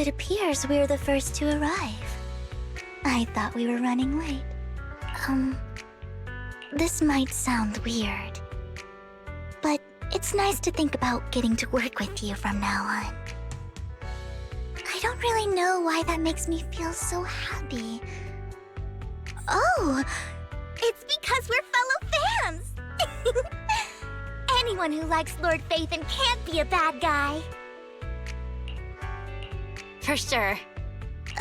It appears we're the first to arrive. I thought we were running late. This might sound weird, but it's nice to think about getting to work with you from now on. I don't really know why that makes me feel so happy. Oh, it's because we're fellow fans! Anyone who likes Lord Phaethon can't be a bad guy. For sure.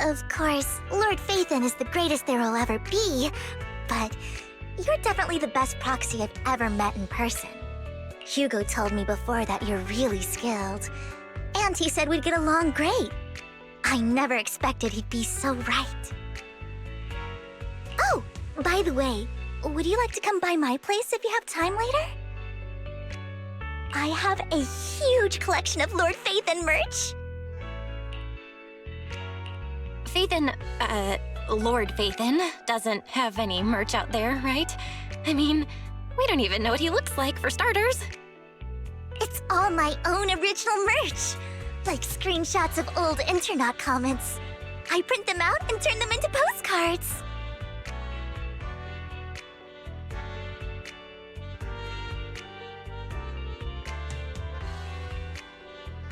Of course, Lord Phaethon is the greatest there will ever be, but you're definitely the best proxy I've ever met in person. Hugo told me before that you're really skilled, and he said we'd get along great. I never expected he'd be so right. Oh, by the way, would you like to come by my place if you have time later? I have a huge collection of Lord Phaethon merch. Lord Phaethon doesn't have any merch out there, right? I mean, we don't even know what he looks like, for starters. It's all my own original merch, like screenshots of old Internet comments. I print them out and turn them into postcards.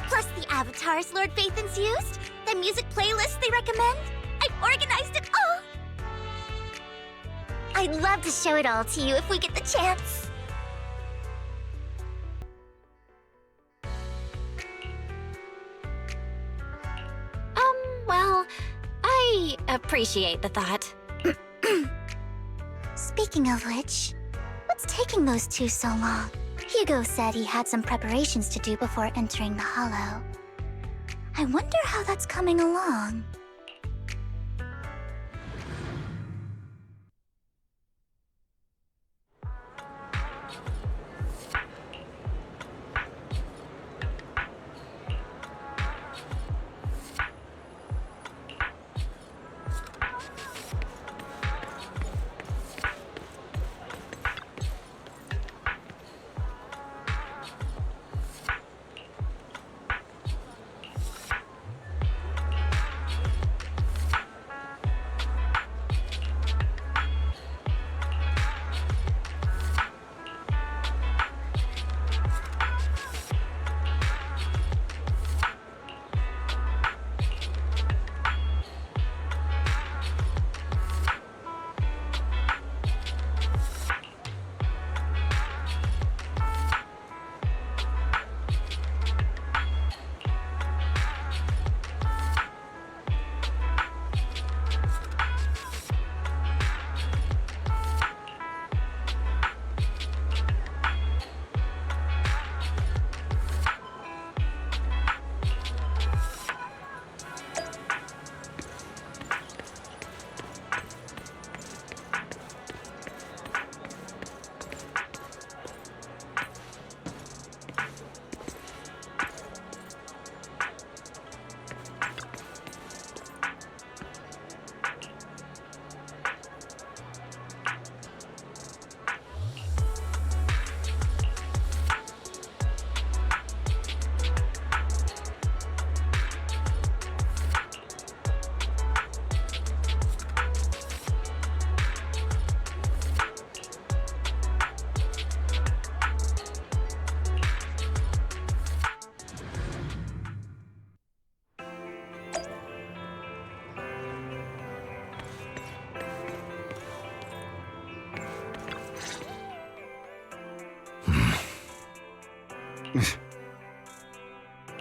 Plus the avatars Lord Phaethon's used, the music playlists they recommend. I've organized it all. I'd love to show it all to you if we get the chance. Well, I appreciate the thought. Speaking of which, what's taking those two so long? Hugo said he had some preparations to do before entering the Hollow. I wonder how that's coming along.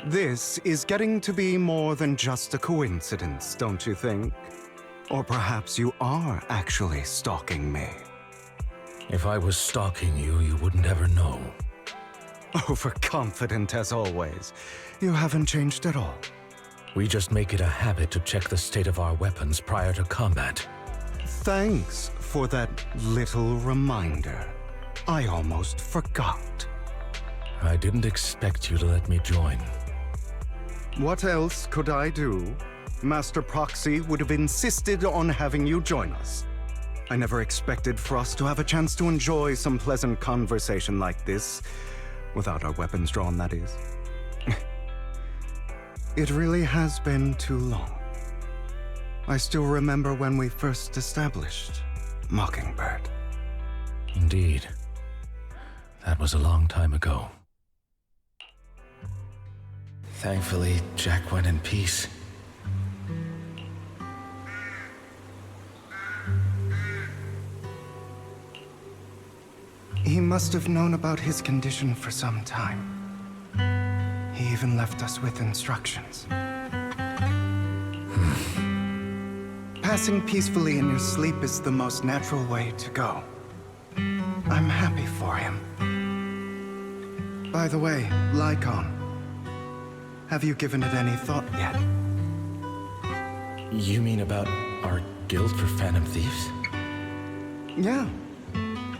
This is getting to be more than just a coincidence, don't you think? Or perhaps you are actually stalking me. If I was stalking you, you wouldn't ever know. Overconfident as always. You haven't changed at all. We just make it a habit to check the state of our weapons prior to combat. Thanks for that little reminder. I almost forgot. I didn't expect you to let me join. What else could I do? Master Proxy would have insisted on having you join us. I never expected for us to have a chance to enjoy some pleasant conversation like this. Without our weapons drawn, that is. It really has been too long. I still remember when we first established Mockingbird. Indeed. That was a long time ago. Thankfully, Jack went in peace. He must have known about his condition for some time. He even left us with instructions. Passing peacefully in your sleep is the most natural way to go. I'm happy for him. By the way, Lycon, have you given it any thought yet? You mean about our guild for Phantom Thieves? Yeah.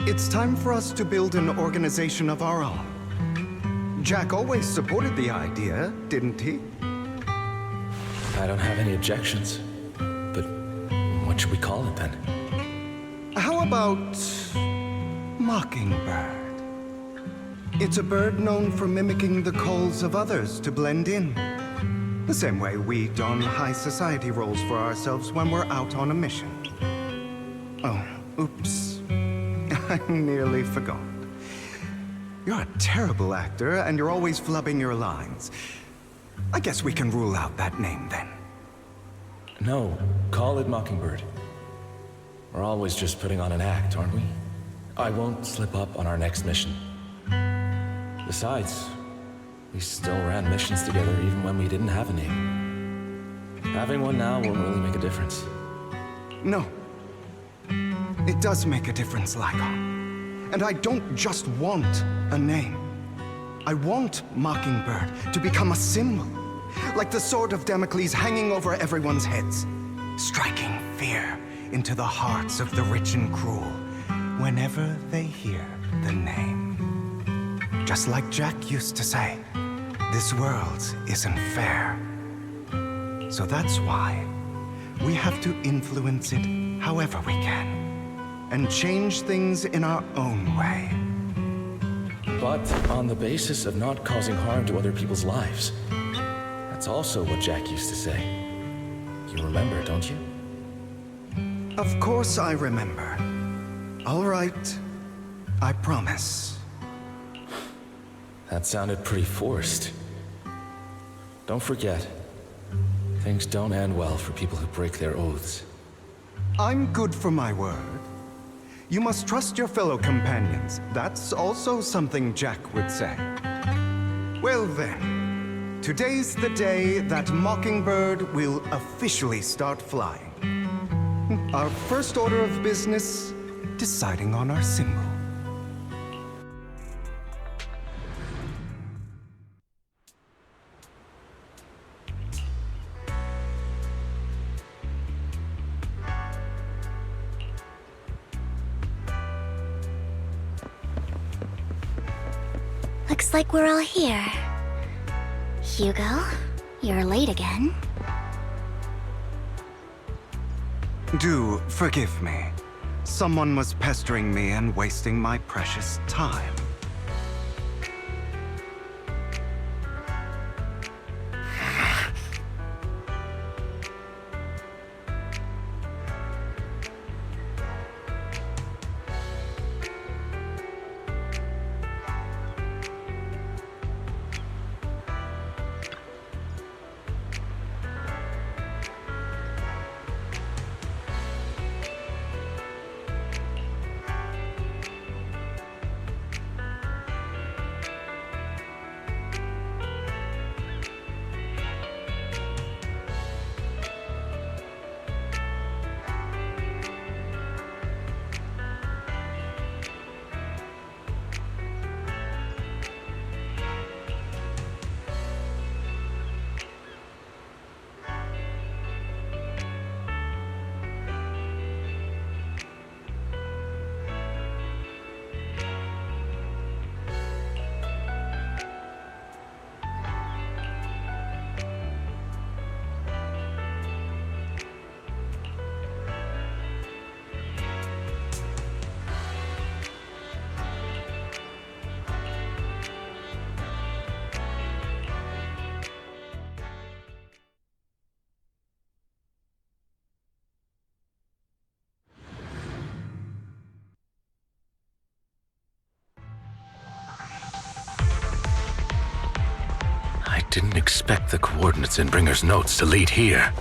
It's time for us to build an organization of our own. Jack always supported the idea, didn't he? I don't have any objections. But what should we call it then? How about Mockingbird? It's a bird known for mimicking the calls of others to blend in. The same way we don high society roles for ourselves when we're out on a mission. Oh, oops. I nearly forgot. You're a terrible actor, and you're always flubbing your lines. I guess we can rule out that name then. No, call it Mockingbird. We're always just putting on an act, aren't we? I won't slip up on our next mission. Besides, we still ran missions together even when we didn't have a name. Having one now won't really make a difference. No. It does make a difference, Lycon. And I don't just want a name. I want Mockingbird to become a symbol, like the sword of Damocles hanging over everyone's heads, striking fear into the hearts of the rich and cruel whenever they hear the name. Just like Jack used to say, this world isn't fair. So that's why we have to influence it however we can, and change things in our own way. But on the basis of not causing harm to other people's lives. That's also what Jack used to say. You remember, don't you? Of course I remember. All right, I promise. That sounded pretty forced. Don't forget, things don't end well for people who break their oaths. I'm good for my word. You must trust your fellow companions. That's also something Jack would say. Well then, today's the day that Mockingbird will officially start flying. Our first order of business, deciding on our symbol. Looks like we're all here. Hugo, you're late again. Do forgive me. Someone was pestering me and wasting my precious time. didn't expect the coordinates in Bringer's notes to lead here.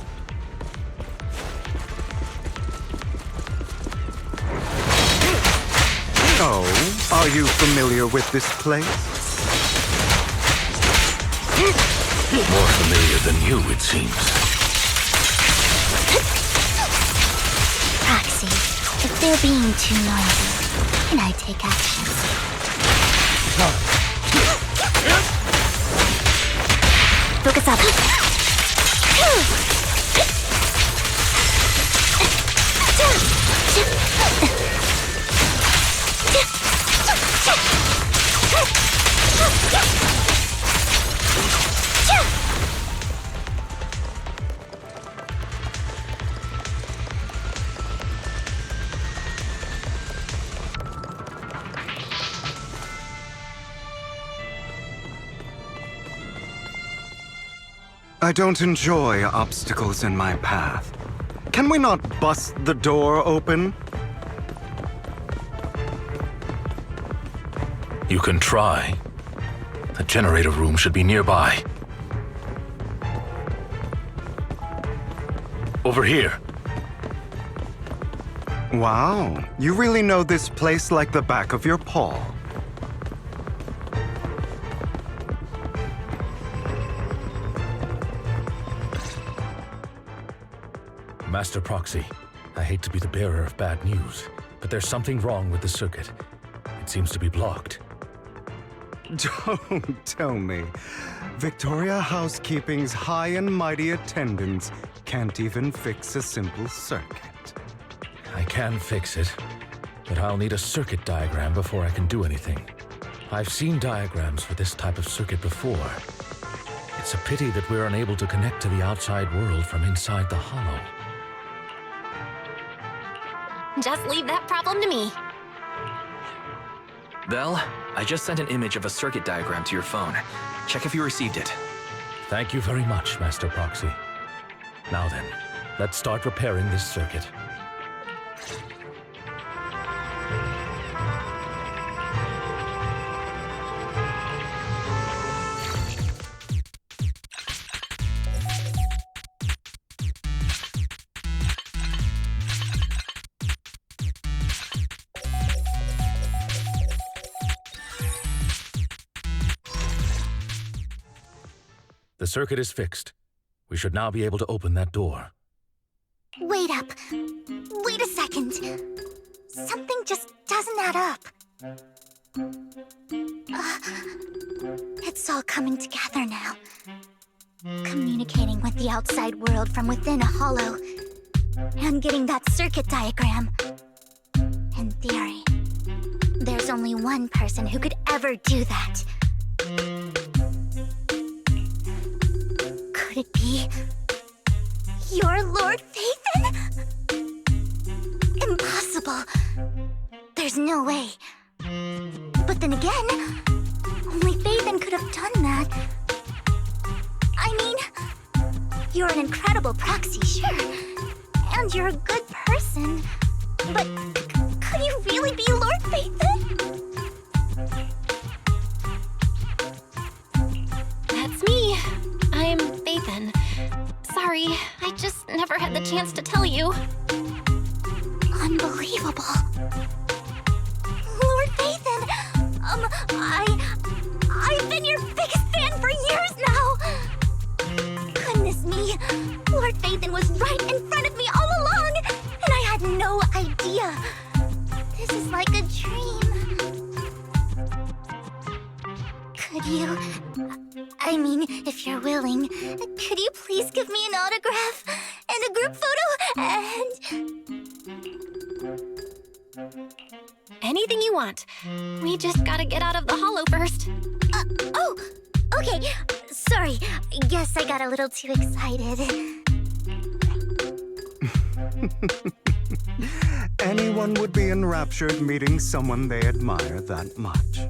Oh, are you familiar with this place? More familiar than you, it seems. Proxy, if they're being too noisy, can I take action? Focus up. I don't enjoy obstacles in my path. Can we not bust the door open? You can try. The generator room should be nearby. Over here. Wow, you really know this place like the back of your paw. Master Proxy, I hate to be the bearer of bad news, but there's something wrong with the circuit. It seems to be blocked. Don't tell me. Victoria Housekeeping's high and mighty attendants can't even fix a simple circuit. I can fix it, but I'll need a circuit diagram before I can do anything. I've seen diagrams for this type of circuit before. It's a pity that we're unable to connect to the outside world from inside the hollow. Just leave that problem to me. Belle, I just sent an image of a circuit diagram to your phone. Check if you received it. Thank you very much, Master Proxy. Now then, let's start repairing this circuit. The circuit is fixed. We should now be able to open that door. Wait up. Wait a second. Something just doesn't add up. It's all coming together now. Communicating with the outside world from within a hollow. And getting that circuit diagram. In theory, there's only one person who could ever do that. Could it be your Lord Phaethon? Impossible. There's no way. But then again, only Phaethon could have done that. I mean, you're an incredible proxy, sure. And you're a good person. But could you really be Lord Phaethon? That's me. I'm Phaethon. Sorry, I just never had the chance to tell you. Unbelievable. Lord Phaethon! I've been your biggest fan for years now! Goodness me, Lord Phaethon was right in front of me all along, and I had no idea. This is like a dream. Could you... I mean, if you're willing, could you please give me an autograph and a group photo and... Anything you want. We just gotta get out of the hollow first. Oh, okay. Sorry, guess I got a little too excited. Anyone would be enraptured meeting someone they admire that much.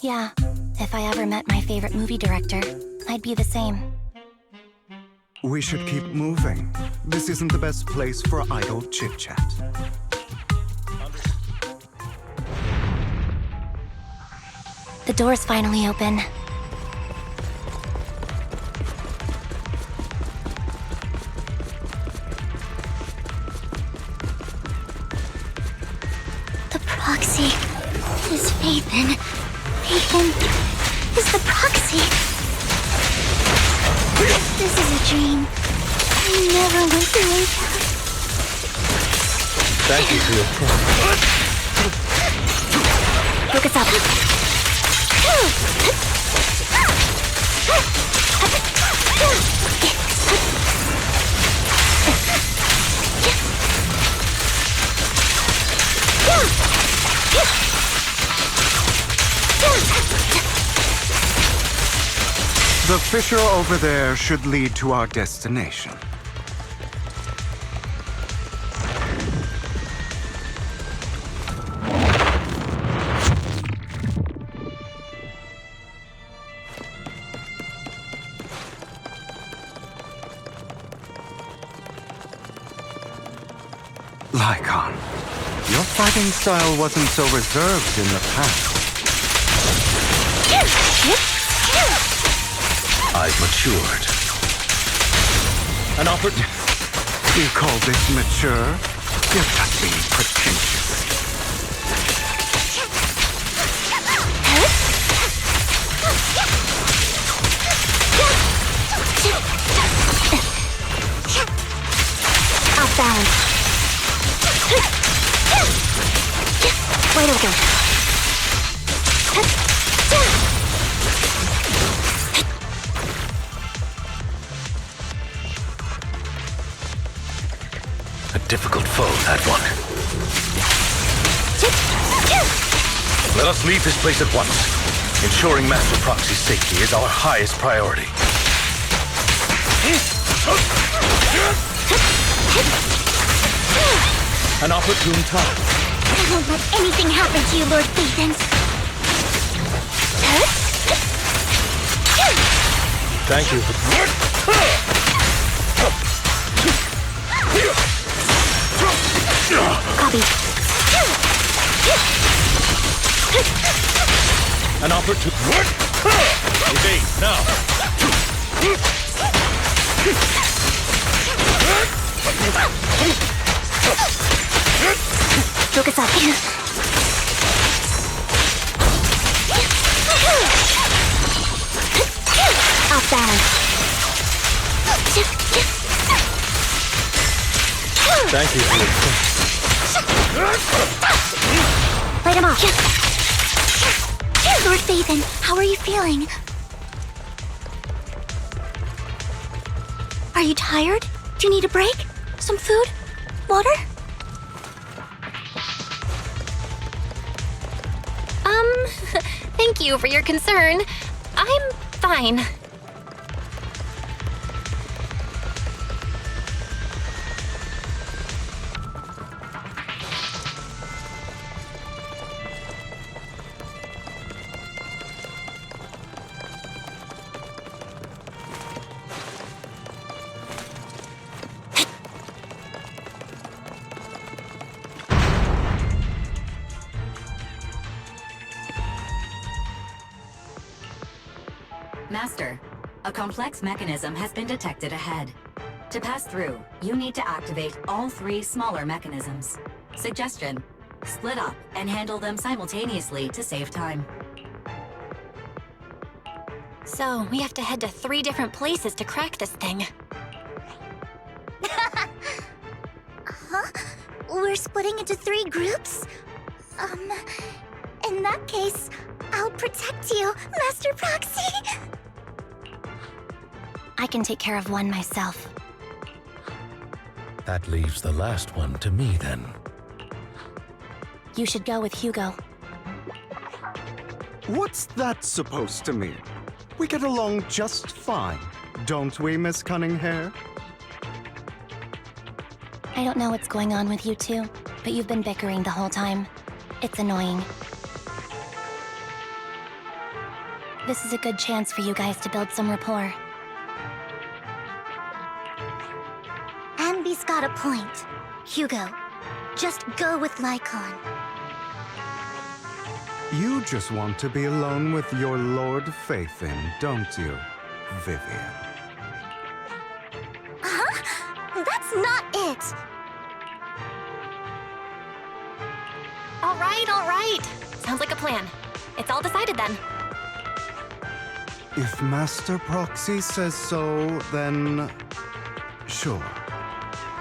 Yeah, if I ever met my favorite movie director, I'd be the same. We should keep moving. This isn't the best place for idle chit-chat. The door's finally open. Proxy is Phaethon. Phaethon is the proxy. This is a dream. I never went through it. Thank you for your trust. Focus up. The fissure over there should lead to our destination. Lycon, your fighting style wasn't so reserved in the past. I've matured. An opportunity. You call this mature? You're just being pretentious. Off balance. Wide open. A difficult foe, that one. Let us leave this place at once. Ensuring Master Proxy's safety is our highest priority. An opportune time. I won't let anything happen to you, Lord Phaethon. Thank you for... Copy. An opportunity. Evade, now. Focus up. Off balance. Thank you for your... Light him off. Lord Phaethon, how are you feeling? Are you tired? Do you need a break? Some food? Water? Thank you for your concern. I'm fine. Master, a complex mechanism has been detected ahead. To pass through, you need to activate all 3 smaller mechanisms. Suggestion: split up and handle them simultaneously to save time. So, we have to head to 3 different places to crack this thing. Huh? We're splitting into 3 groups? In that case, I'll protect you, Master Proxy! I can take care of one myself. That leaves the last one to me, then. You should go with Hugo. What's that supposed to mean? We get along just fine, don't we, Miss Cunninghair? I don't know what's going on with you two, but you've been bickering the whole time. It's annoying. This is a good chance for you guys to build some rapport. Ambi's got a point. Hugo, just go with Lycon. You just want to be alone with your Lord Phaethon, don't you, Vivian? Huh? That's not it! All right. Sounds like a plan. It's all decided then. If Master Proxy says so, then sure.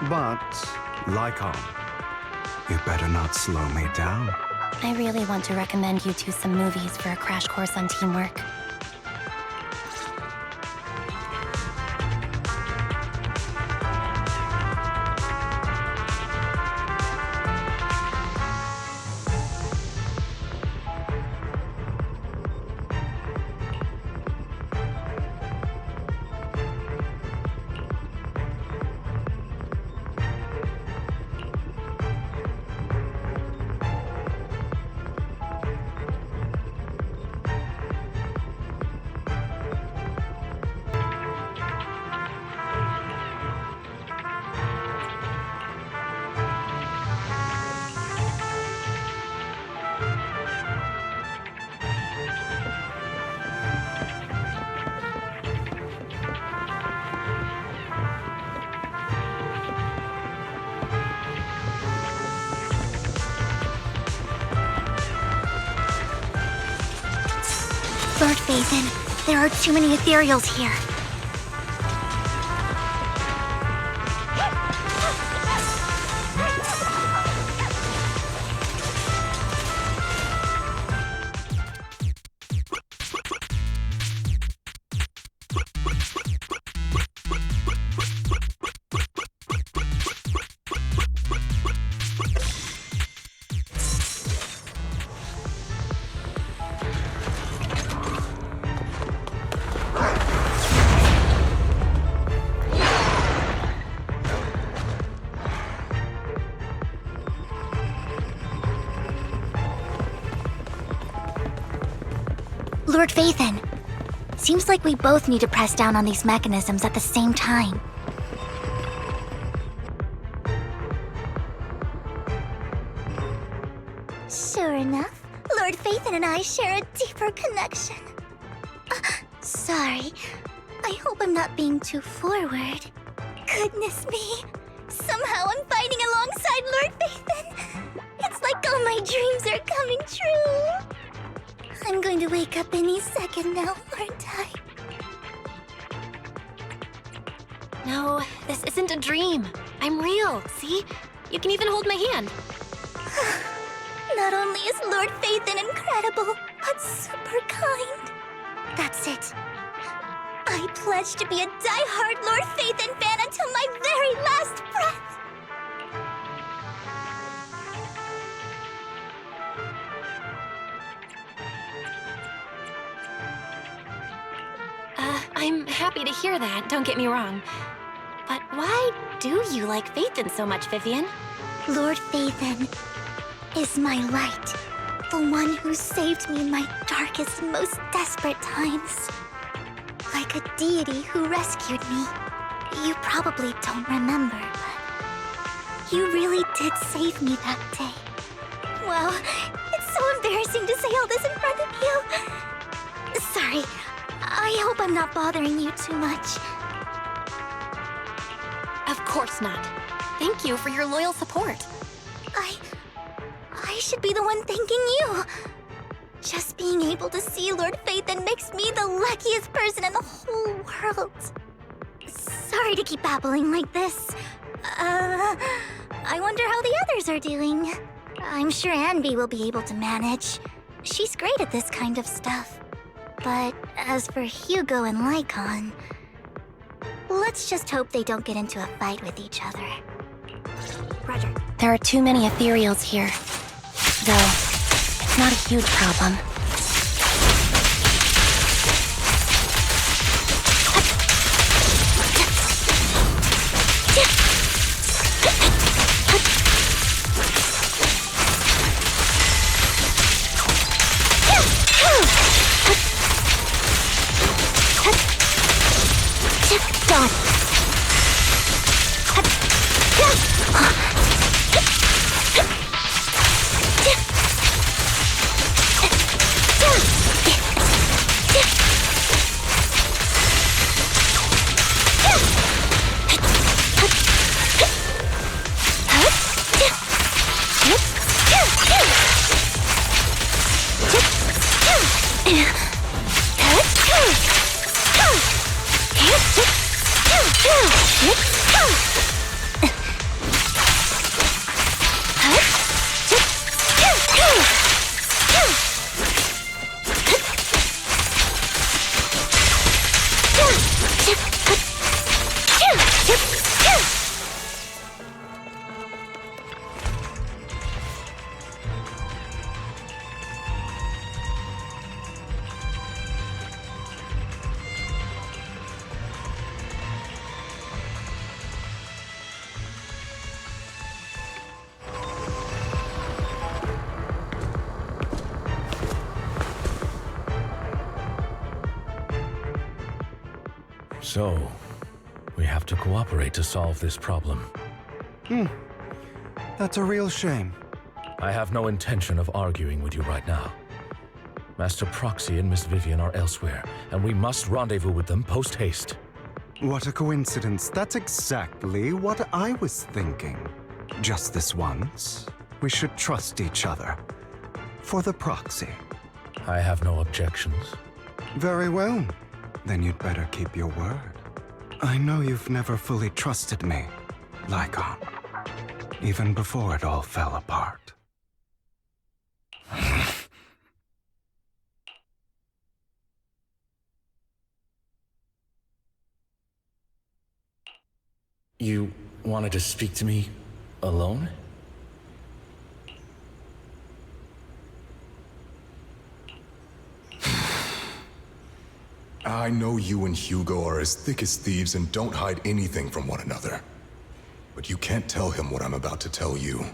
But, Lycon, you better not slow me down. I really want to recommend you to some movies for a crash course on teamwork. Lord Phaethon, there are too many ethereals here. Lord Phaethon, seems like we both need to press down on these mechanisms at the same time. Sure enough, Lord Phaethon and I share a deeper connection. Sorry, I hope I'm not being too forward. Goodness me, somehow I'm fighting alongside Lord Phaethon. It's like all my dreams are coming true. I'm going to wake up any second now, aren't I? No, this isn't a dream. I'm real, see? You can even hold my hand. Not only is Lord Phaethon incredible, but super kind. That's it. I pledge to be a die-hard Lord Phaethon fan until my very last breath. I'm happy to hear that, don't get me wrong. But why do you like Phaethon so much, Vivian? Lord Phaethon is my light. The one who saved me in my darkest, most desperate times. Like a deity who rescued me. You probably don't remember, but you really did save me that day. Wow, it's so embarrassing to say all this in front of you. Sorry, I hope I'm not bothering you too much. Of course not. Thank you for your loyal support. I should be the one thanking you. Just being able to see Lord Phaethon makes me the luckiest person in the whole world. Sorry to keep babbling like this. I wonder how the others are doing. I'm sure Anby will be able to manage. She's great at this kind of stuff. But as for Hugo and Lycon, let's just hope they don't get into a fight with each other. Roger. There are too many ethereals here. Though, it's not a huge problem. Done. So, we have to cooperate to solve this problem. That's a real shame. I have no intention of arguing with you right now. Master Proxy and Miss Vivian are elsewhere, and we must rendezvous with them post-haste. What a coincidence. That's exactly what I was thinking. Just this once, we should trust each other. For the proxy. I have no objections. Very well. Then you'd better keep your word. I know you've never fully trusted me, Lycon. Even before it all fell apart. You wanted to speak to me alone? I know you and Hugo are as thick as thieves and don't hide anything from one another. But you can't tell him what I'm about to tell you.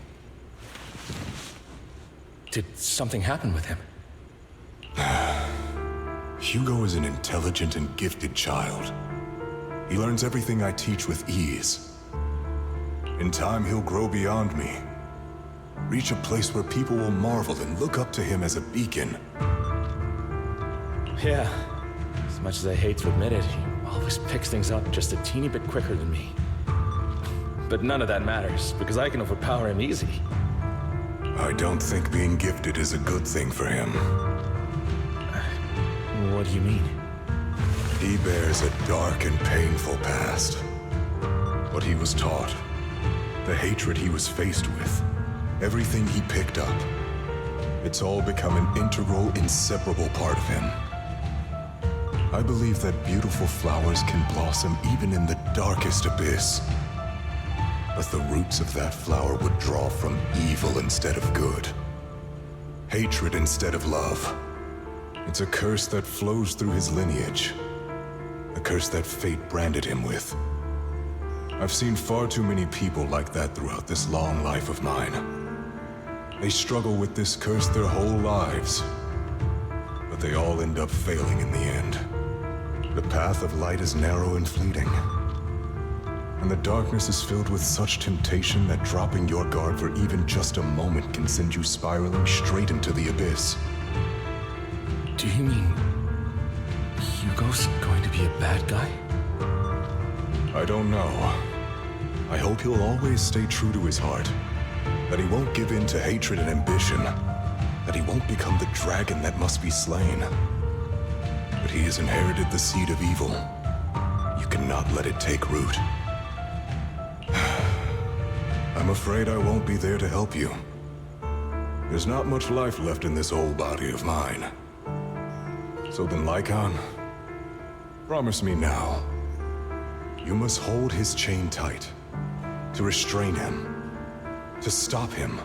Did something happen with him? Hugo is an intelligent and gifted child. He learns everything I teach with ease. In time, he'll grow beyond me. Reach a place where people will marvel and look up to him as a beacon. Yeah. As much as I hate to admit it, he always picks things up just a teeny bit quicker than me. But none of that matters, because I can overpower him easy. I don't think being gifted is a good thing for him. What do you mean? He bears a dark and painful past. What he was taught, the hatred he was faced with, everything he picked up, it's all become an integral, inseparable part of him. I believe that beautiful flowers can blossom even in the darkest abyss. But the roots of that flower would draw from evil instead of good. Hatred instead of love. It's a curse that flows through his lineage. A curse that fate branded him with. I've seen far too many people like that throughout this long life of mine. They struggle with this curse their whole lives. But they all end up failing in the end. The path of light is narrow and fleeting. And the darkness is filled with such temptation that dropping your guard for even just a moment can send you spiraling straight into the abyss. Do you mean Hugo's going to be a bad guy? I don't know. I hope he'll always stay true to his heart. That he won't give in to hatred and ambition. That he won't become the dragon that must be slain. But he has inherited the seed of evil. You cannot let it take root. I'm afraid I won't be there to help you. There's not much life left in this old body of mine. So then, Lycon, promise me now. You must hold his chain tight. To restrain him. To stop him.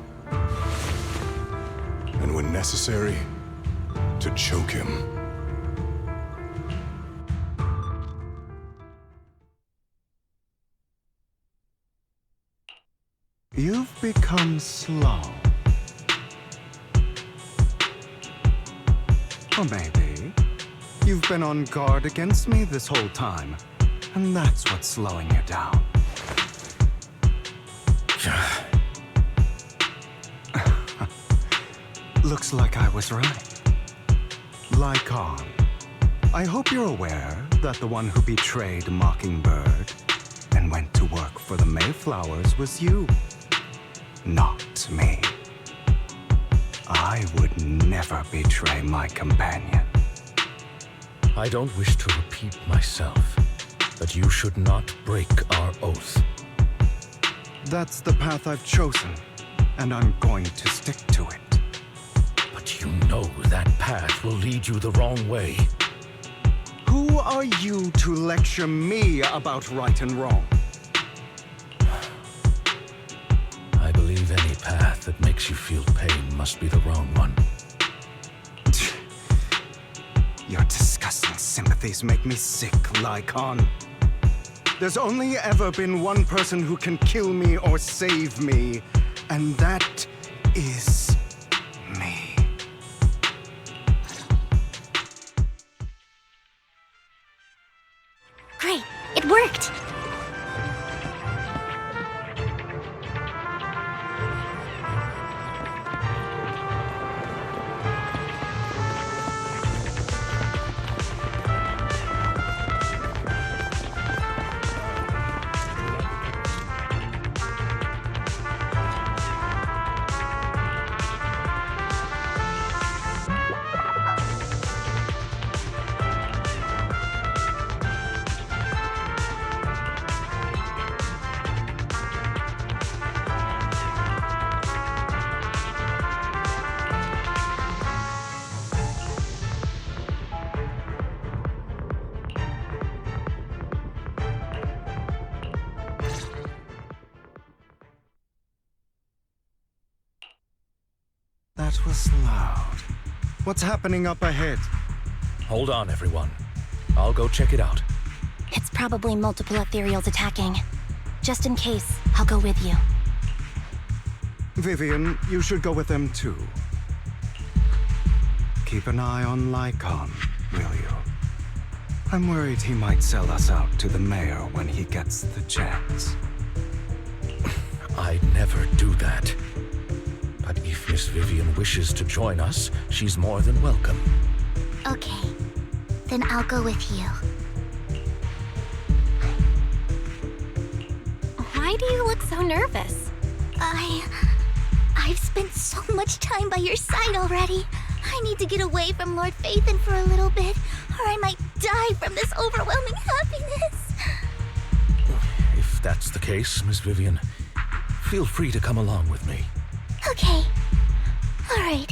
And when necessary, to choke him. You've become slow. Or maybe you've been on guard against me this whole time, and that's what's slowing you down. Looks like I was right. Lycon, I hope you're aware that the one who betrayed Mockingbird and went to work for the Mayflowers was you. Not me. I would never betray my companion. I don't wish to repeat myself, but you should not break our oath. That's the path I've chosen, and I'm going to stick to it. But you know that path will lead you the wrong way. Who are you to lecture me about right and wrong? I believe any path that makes you feel pain must be the wrong one. Your disgusting sympathies make me sick, Lycon. There's only ever been one person who can kill me or save me, and that is me. Great. That was loud. What's happening up ahead? Hold on, everyone. I'll go check it out. It's probably multiple ethereals attacking. Just in case, I'll go with you. Vivian, you should go with them too. Keep an eye on Lycon, will you? I'm worried he might sell us out to the mayor when he gets the chance. I'd never do that. But if Miss Vivian wishes to join us, she's more than welcome. Okay, then I'll go with you. Why do you look so nervous? I've spent so much time by your side already. I need to get away from Lord Phaethon for a little bit, or I might die from this overwhelming happiness. If that's the case, Miss Vivian, feel free to come along with me. Okay. All right.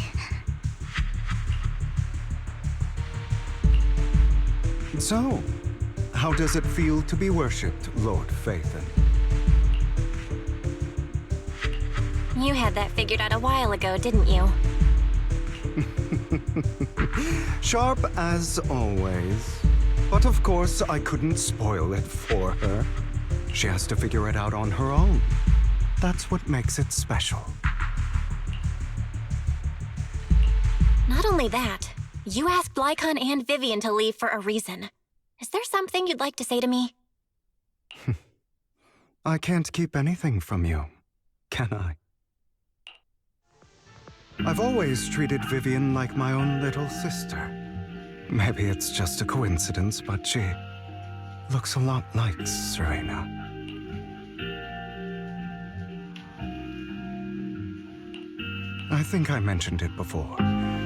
So, how does it feel to be worshipped, Lord Phaethon? You had that figured out a while ago, didn't you? Sharp as always. But of course, I couldn't spoil it for her. She has to figure it out on her own. That's what makes it special. Not only that, you asked Lycon and Vivian to leave for a reason. Is there something you'd like to say to me? I can't keep anything from you, can I? I've always treated Vivian like my own little sister. Maybe it's just a coincidence, but she looks a lot like Serena. I think I mentioned it before.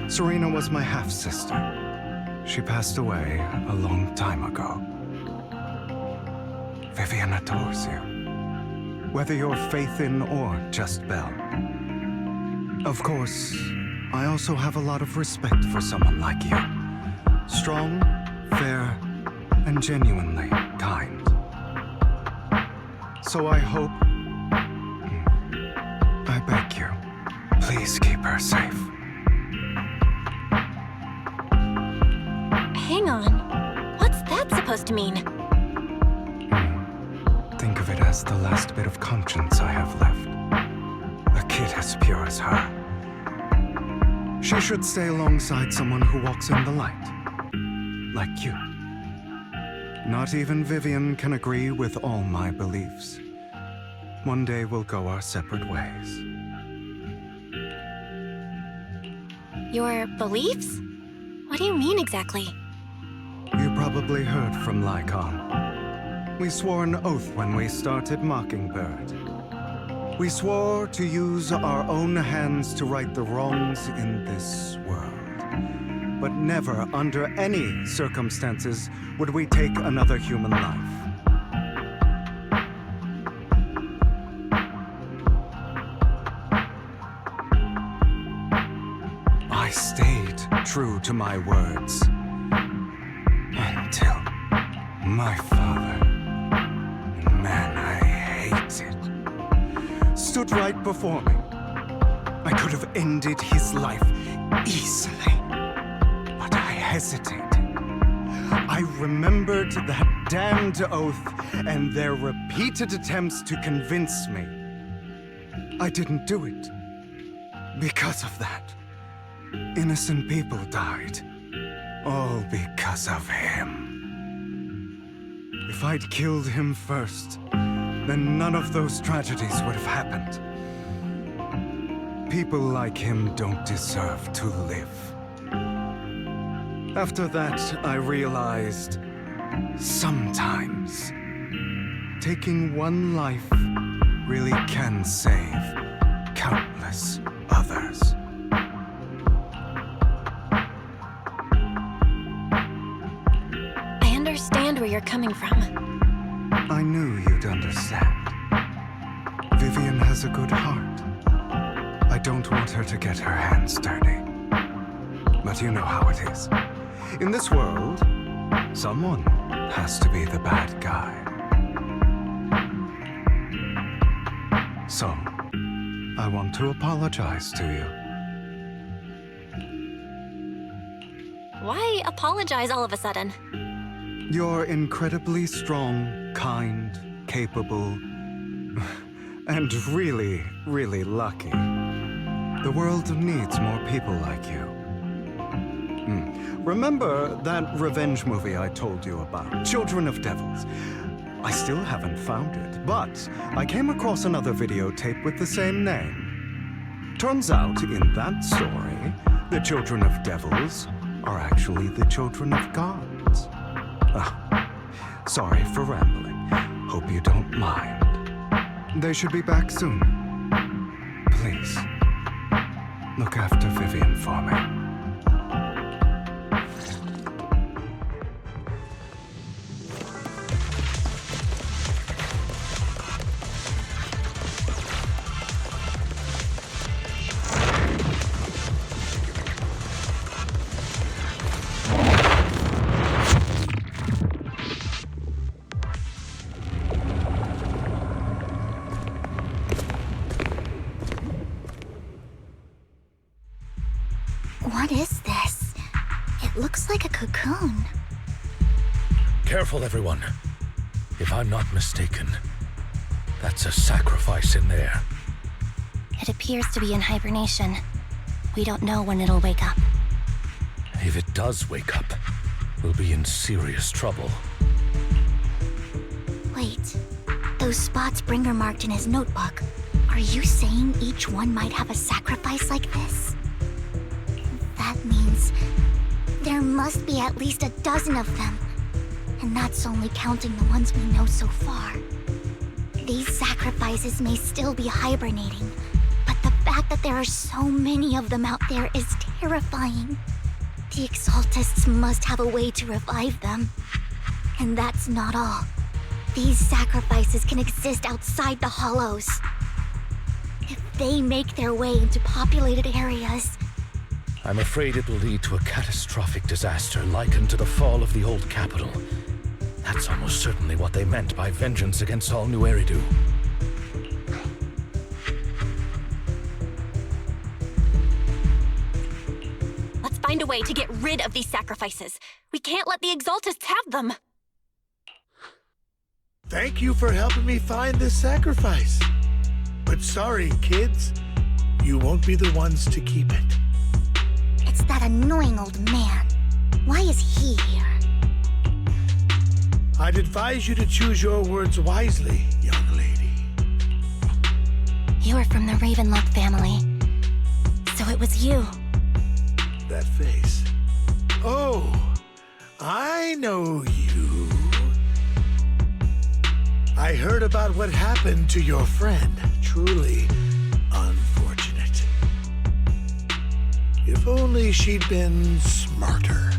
Serena was my half-sister. She passed away a long time ago. Vivian adores you, whether you're Phaethon or just Belle. Of course, I also have a lot of respect for someone like you. Strong, fair, and genuinely kind. So I hope... I beg you, please keep her safe. Hang on. What's that supposed to mean? Think of it as the last bit of conscience I have left. A kid as pure as her. She should stay alongside someone who walks in the light. Like you. Not even Vivian can agree with all my beliefs. One day we'll go our separate ways. Your beliefs? What do you mean exactly? You probably heard from Lycon. We swore an oath when we started Mockingbird. We swore to use our own hands to right the wrongs in this world. But never, under any circumstances, would we take another human life. I stayed true to my words. Until my father, man I hated, stood right before me. I could have ended his life easily, but I hesitated. I remembered that damned oath and their repeated attempts to convince me. I didn't do it. Because of that, innocent people died. All because of him. If I'd killed him first, then none of those tragedies would have happened. People like him don't deserve to live. After that, I realized, sometimes, taking one life really can save countless others. I understand where you're coming from. I knew you'd understand. Vivian has a good heart. I don't want her to get her hands dirty. But you know how it is. In this world, someone has to be the bad guy. So, I want to apologize to you. Why apologize all of a sudden? You're incredibly strong, kind, capable, and really, really lucky. The world needs more people like you. Remember that revenge movie I told you about, Children of Devils? I still haven't found it, but I came across another videotape with the same name. Turns out, in that story, the Children of Devils are actually the children of gods. Sorry for rambling. Hope you don't mind. They should be back soon. Please, look after Vivian for me. What is this? It looks like a cocoon. Careful, everyone. If I'm not mistaken, that's a sacrifice in there. It appears to be in hibernation. We don't know when it'll wake up. If it does wake up, we'll be in serious trouble. Wait, those spots Bringer marked in his notebook. Are you saying each one might have a sacrifice like this? That means there must be at least a dozen of them. And that's only counting the ones we know so far. These sacrifices may still be hibernating, but the fact that there are so many of them out there is terrifying. The Exaltists must have a way to revive them. And that's not all. These sacrifices can exist outside the Hollows. If they make their way into populated areas, I'm afraid it will lead to a catastrophic disaster likened to the fall of the old capital. That's almost certainly what they meant by vengeance against all New Eridu. Let's find a way to get rid of these sacrifices. We can't let the Exaltists have them. Thank you for helping me find this sacrifice. But sorry, kids. You won't be the ones to keep it. it's that annoying old man. Why is he here? I'd advise you to choose your words wisely, young lady. You were from the Ravenlock family. So it was you. That face. Oh, I know you. I heard about what happened to your friend. Truly unfortunate. If only she'd been smarter.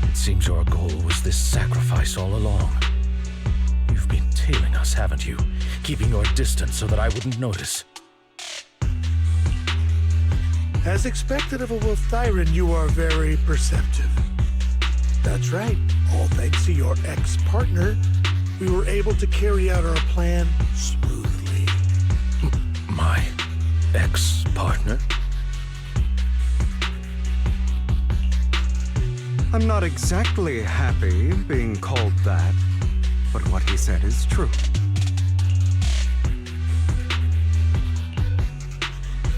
It seems your goal was this sacrifice all along. You've been tailing us, haven't you? Keeping your distance so that I wouldn't notice. As expected of a Wolf Thyran, you are very perceptive. That's right. All thanks to your ex-partner, we were able to carry out our plan smoothly. My ex-partner? I'm not exactly happy being called that, but what he said is true.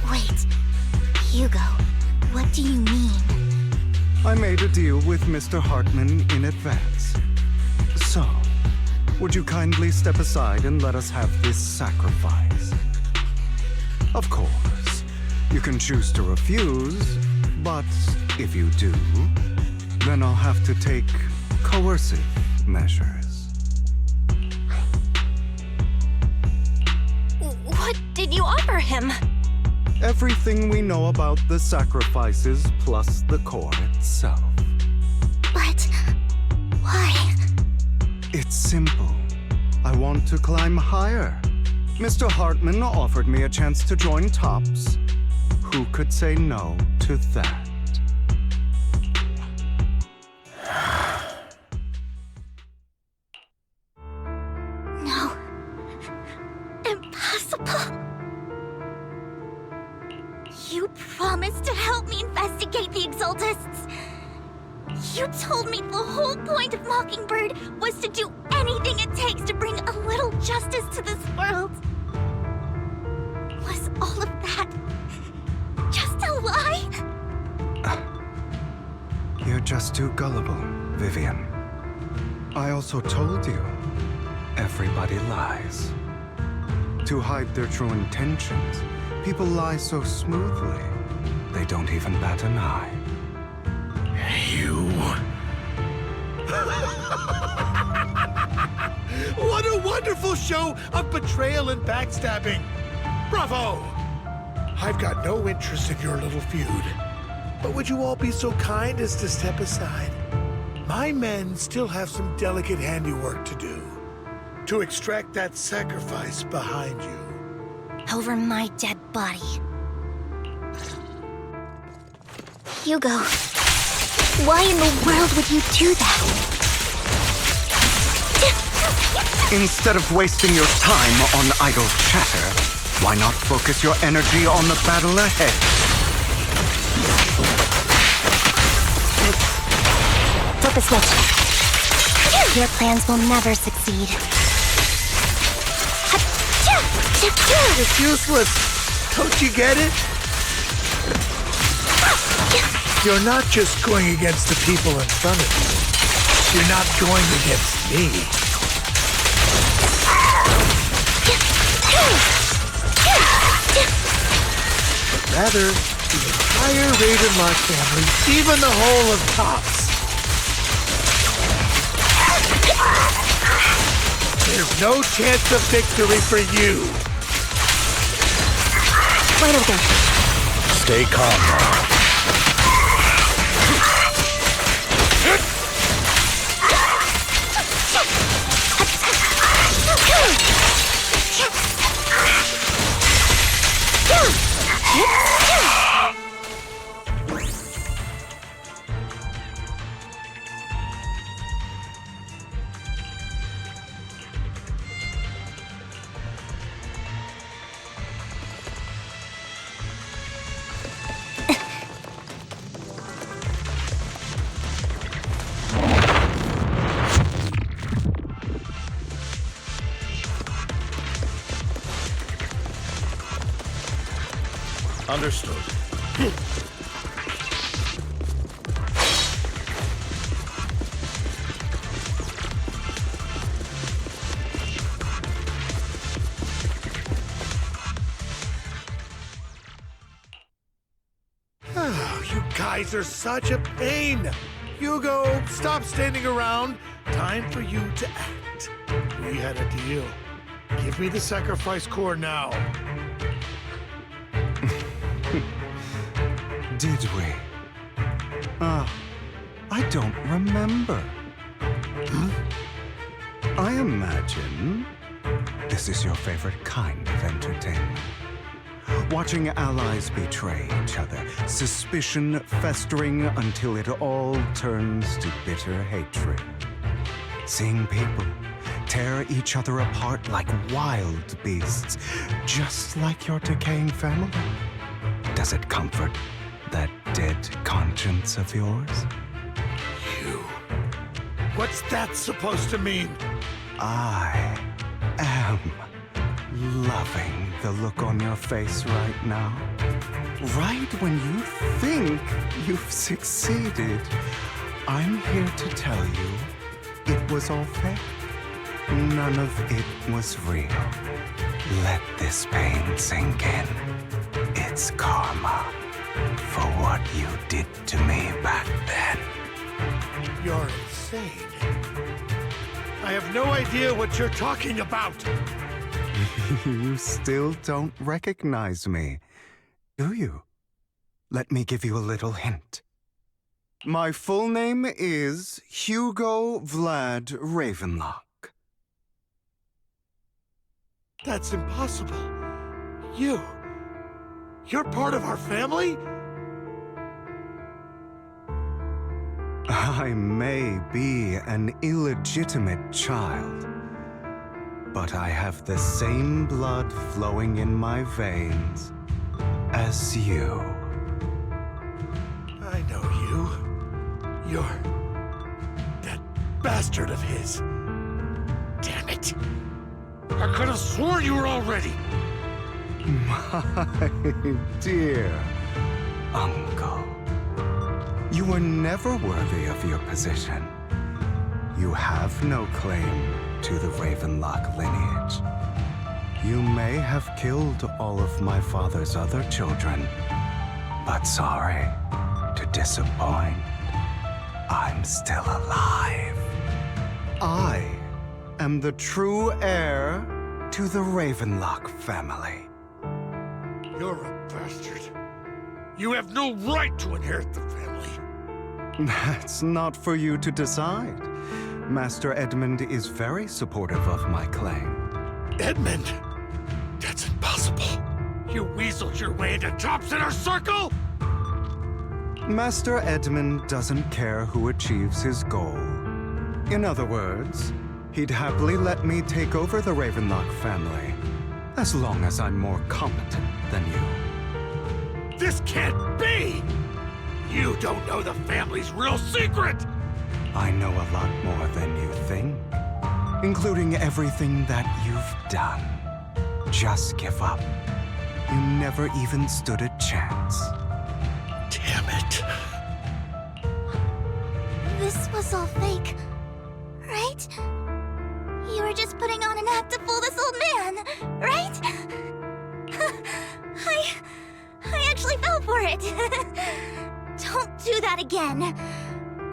Wait, Hugo, what do you mean? I made a deal with Mr. Hartman in advance. So, would you kindly step aside and let us have this sacrifice? Of course, you can choose to refuse, but if you do, then I'll have to take coercive measures. What did you offer him? Everything we know about the sacrifices plus the core itself. But why? It's simple. I want to climb higher. Mr. Hartman offered me a chance to join Tops. Who could say no to that? No. Impossible. promised to help me investigate the Exaltists. You told me the whole point of Mockingbird was to do anything it takes to bring a little justice to this world. Was all of that just a lie? You're just too gullible, Vivian. I also told you, everybody lies. To hide their true intentions, people lie so smoothly, they don't even bat an eye. You... What a wonderful show of betrayal and backstabbing! Bravo! I've got no interest in your little feud. But would you all be so kind as to step aside? My men still have some delicate handiwork to do. To extract that sacrifice behind you. Over my dead body. Hugo, why in the world would you do that? Instead of wasting your time on idle chatter, why not focus your energy on the battle ahead? Flip a switch. Your plans will never succeed. It's useless. Don't you get it? You're not just going against the people in front of you. You're not going against me. But rather, the entire Ravenlock family, even the whole of Tops. There's no chance of victory for you. Wait a minute. Stay calm now. Understood. Oh, you guys are such a pain. Hugo, stop standing around. Time for you to act. We had a deal. Give me the sacrifice core now. Did we? I don't remember. I imagine this is your favorite kind of entertainment. Watching allies betray each other, suspicion festering until it all turns to bitter hatred. Seeing people tear each other apart like wild beasts, just like your decaying family. Does it comfort that dead conscience of yours? You. What's that supposed to mean? I am loving the look on your face right now. Right when you think you've succeeded, I'm here to tell you it was all fake. None of it was real. Let this pain sink in. It's karma for what you did to me back then. You're insane. I have no idea what you're talking about. You still don't recognize me, do you? Let me give you a little hint. My full name is Hugo Vlad Ravenlock. That's impossible. You're part of our family? I may be an illegitimate child, but I have the same blood flowing in my veins as you. You're... that bastard of his. Damn it! I could have sworn you were already! My dear uncle, you were never worthy of your position. You have no claim to the Ravenlock lineage. You may have killed all of my father's other children, but sorry to disappoint. I'm still alive. I am the true heir to the Ravenlock family. You're a bastard. You have no right to inherit the family. That's not for you to decide. Master Edmund is very supportive of my claim. Edmund? That's impossible. You weaseled your way into Top's inner circle? Master Edmund doesn't care who achieves his goal. In other words, he'd happily let me take over the Ravenlock family, as long as I'm more competent than you. This can't be! You don't know the family's real secret! I know a lot more than you think, including everything that you've done. Just give up. You never even stood a chance. Damn it. This was all fake, right? You were just putting on an act to fool this old man, right? I actually fell for it. Don't do that again.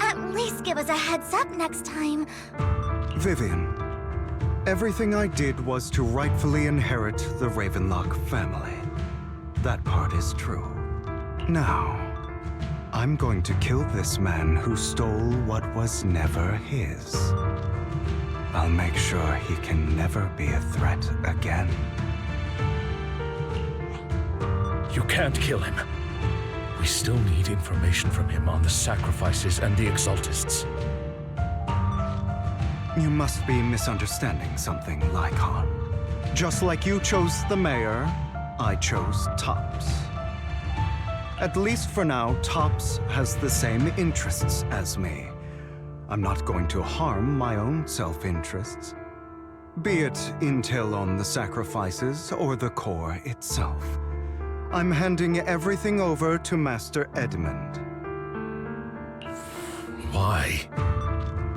At least give us a heads up next time. Vivian, everything I did was to rightfully inherit the Ravenlock family. That part is true. Now, I'm going to kill this man who stole what was never his. I'll make sure he can never be a threat again. You can't kill him. We still need information from him on the sacrifices and the Exaltists. You must be misunderstanding something, Lycon. Just like you chose the mayor, I chose Tops. At least for now, Tops has the same interests as me. I'm not going to harm my own self-interests. Be it intel on the sacrifices or the core itself. I'm handing everything over to Master Edmund. Why?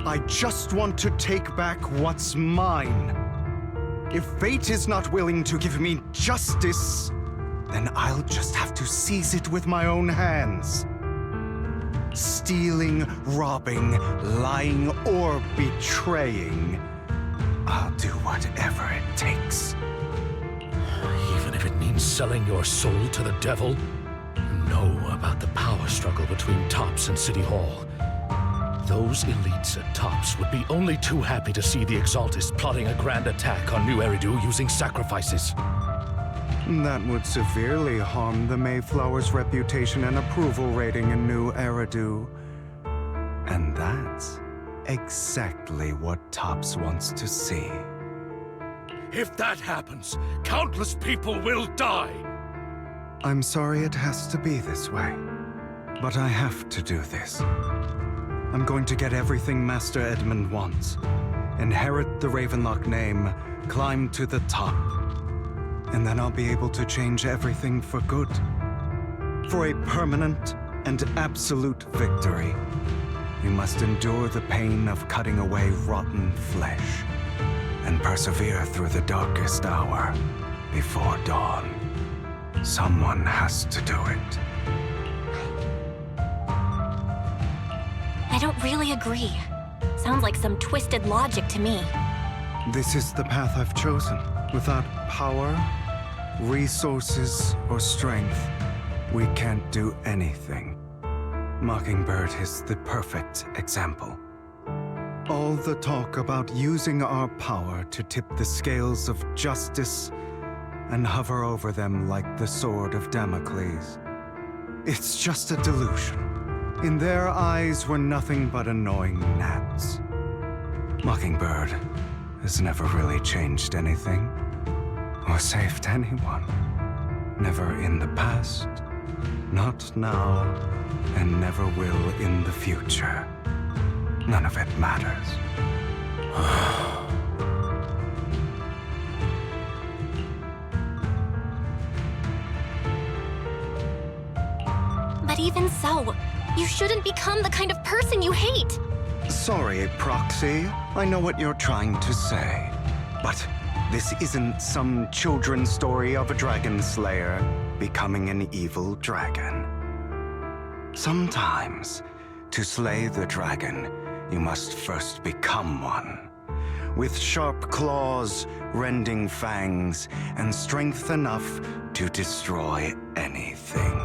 I just want to take back what's mine. If fate is not willing to give me justice, then I'll just have to seize it with my own hands. Stealing, robbing, lying, or betraying. I'll do whatever it takes. Even if it means selling your soul to the devil? You know about the power struggle between Tops and City Hall. Those elites at Tops would be only too happy to see the Exaltists plotting a grand attack on New Eridu using sacrifices. That would severely harm the Mayflower's reputation and approval rating in New Eridu. And that's exactly what Tops wants to see. If that happens, countless people will die! I'm sorry it has to be this way, but I have to do this. I'm going to get everything Master Edmund wants. Inherit the Ravenlock name, climb to the top. And then I'll be able to change everything for good. For a permanent and absolute victory, we must endure the pain of cutting away rotten flesh and persevere through the darkest hour before dawn. Someone has to do it. I don't really agree. Sounds like some twisted logic to me. This is the path I've chosen. Without power, resources, or strength, we can't do anything. Mockingbird is the perfect example. All the talk about using our power to tip the scales of justice and hover over them like the sword of Damocles. It's just a delusion. In their eyes, we're nothing but annoying gnats. Mockingbird has never really changed anything or saved anyone. Never in the past Not now, and never will in the future. None of it matters. But even so, you shouldn't become the kind of person you hate. Sorry, Proxy. I know what you're trying to say. But this isn't some children's story of a dragon slayer becoming an evil dragon. Sometimes, to slay the dragon, you must first become one. With sharp claws, rending fangs, and strength enough to destroy anything.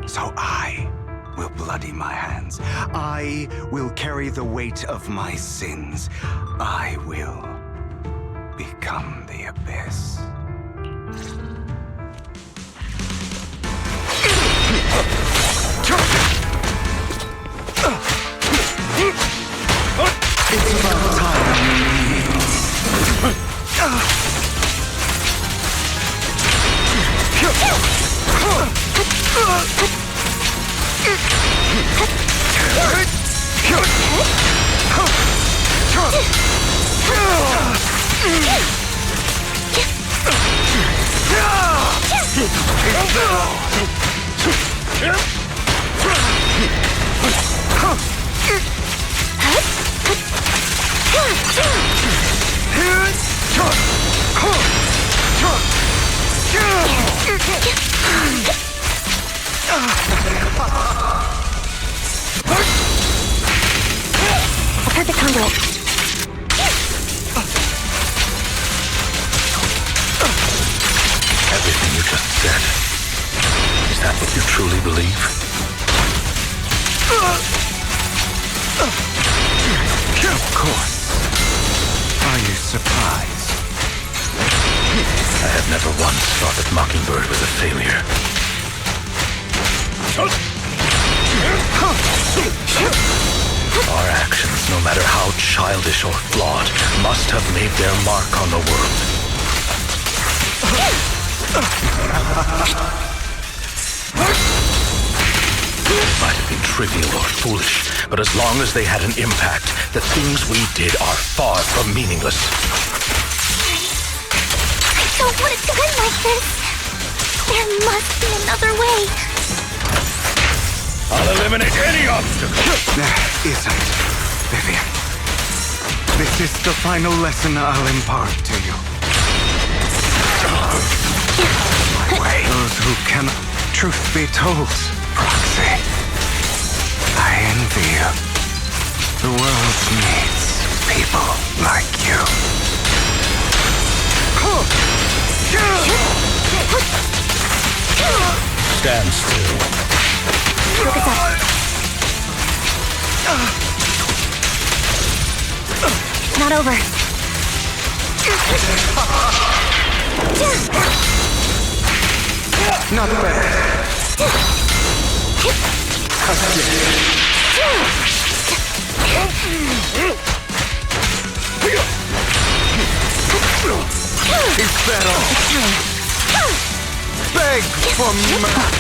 So I will bloody my hands. I will carry the weight of my sins. I will become the Abyss. It's about time. A perfect conduit. Everything you just said. Is that what you truly believe? Of course. Are you surprised? I have never once thought that Mockingbird was a failure. Our actions, no matter how childish or flawed, must have made their mark on the world. It might have been trivial or foolish, but as long as they had an impact, the things we did are far from meaningless. I don't want it to end like this. There must be another way. I'll eliminate any obstacle! There isn't, Vivian. This is the final lesson I'll impart to you. Those who cannot, truth be told, Proxy, I envy you. The world needs people like you. Stand still. Focus up. It's not over. Not bad. Is that all? Beg for mercy.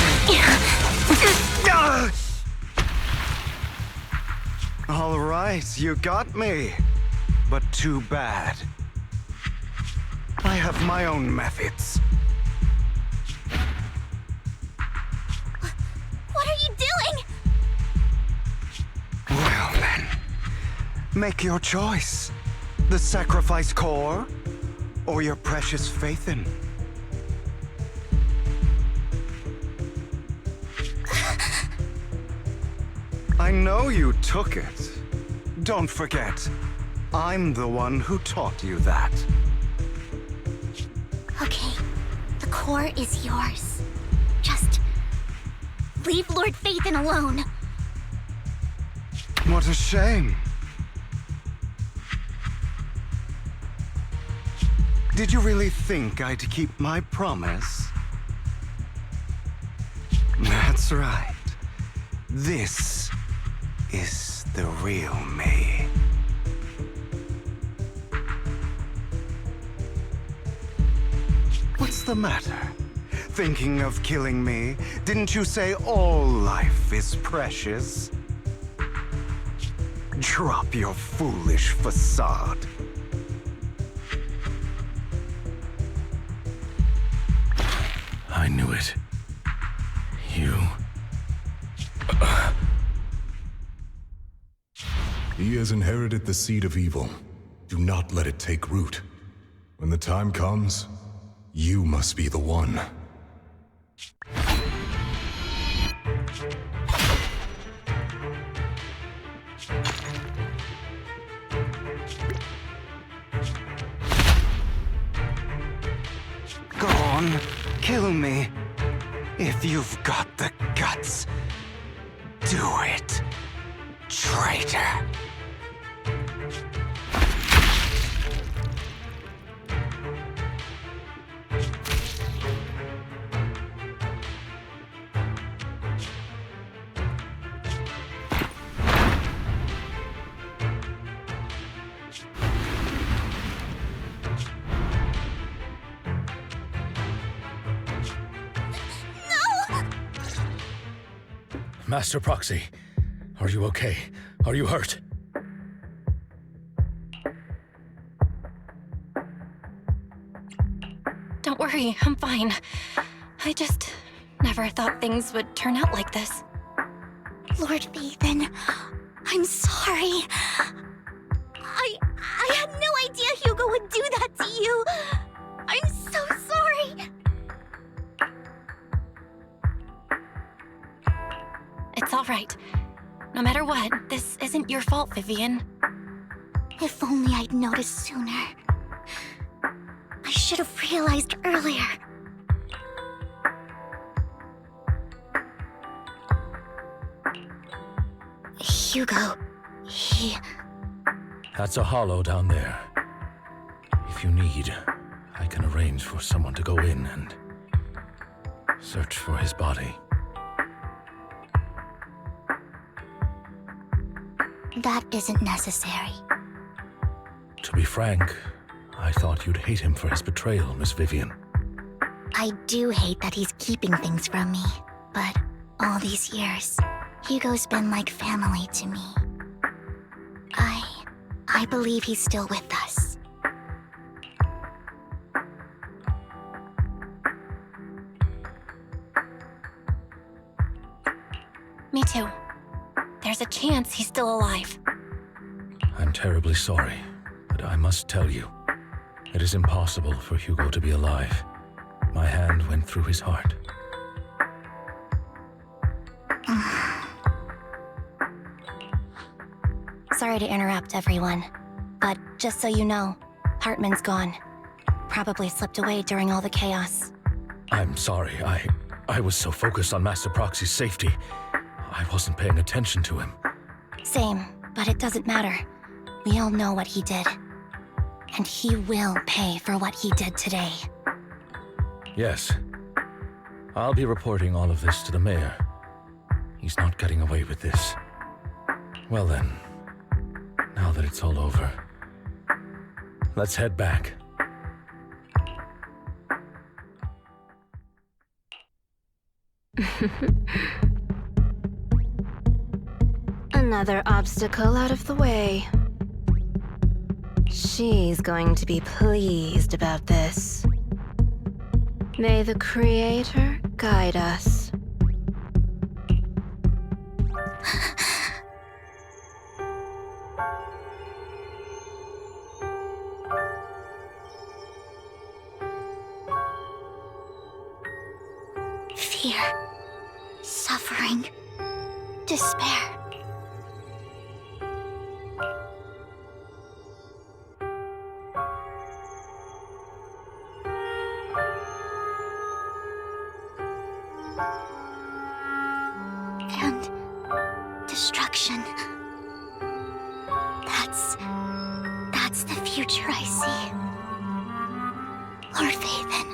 All right, you got me. But too bad. I have my own methods. What are you doing? Well then, make your choice. The sacrifice core, or your precious Phaethon. I know you took it. Don't forget, I'm the one who taught you that. Okay, the core is yours. Just leave Lord Phaethon alone. What a shame. Did you really think I'd keep my promise? That's right. This is the real me. What's the matter? thinking of killing me? Didn't you say all life is precious? Drop your foolish facade. I knew it. You... He has inherited the seed of evil. Do not let it take root. When the time comes, you must be the one. Go on, kill me. If you've got the guts, do it, traitor. Master Proxy, are you okay? Are you hurt? Don't worry, I'm fine. I just never thought things would turn out like this. Lord Phaethon, I'm sorry. I had no idea Hugo would do that to you. I'm so sorry. It's all right. No matter what, this isn't your fault, Vivian. If only I'd noticed sooner. I should have realized earlier. Hugo, he... That's a hollow down there. If you need, I can arrange for someone to go in and search for his body. That isn't necessary. To be frank, I thought you'd hate him for his betrayal, Miss Vivian. I do hate that he's keeping things from me, but all these years, Hugo's been like family to me. I believe he's still with us. Me too. There's a chance he's still alive. I'm terribly sorry, but I must tell you, it is impossible for Hugo to be alive. My hand went through his heart. Sorry to interrupt, everyone. But just so you know, Hartman's gone. Probably slipped away during all the chaos. I'm sorry, I was so focused on Master Proxy's safety, I wasn't paying attention to him. Same, but it doesn't matter. We all know what he did. And he will pay for what he did today. Yes. I'll be reporting all of this to the mayor. He's not getting away with this. Well then, now that it's all over, let's head back. Another obstacle out of the way. She's going to be pleased about this. May the Creator guide us. Fear, suffering, despair. And destruction. That's the future I see. Lord Phaethon.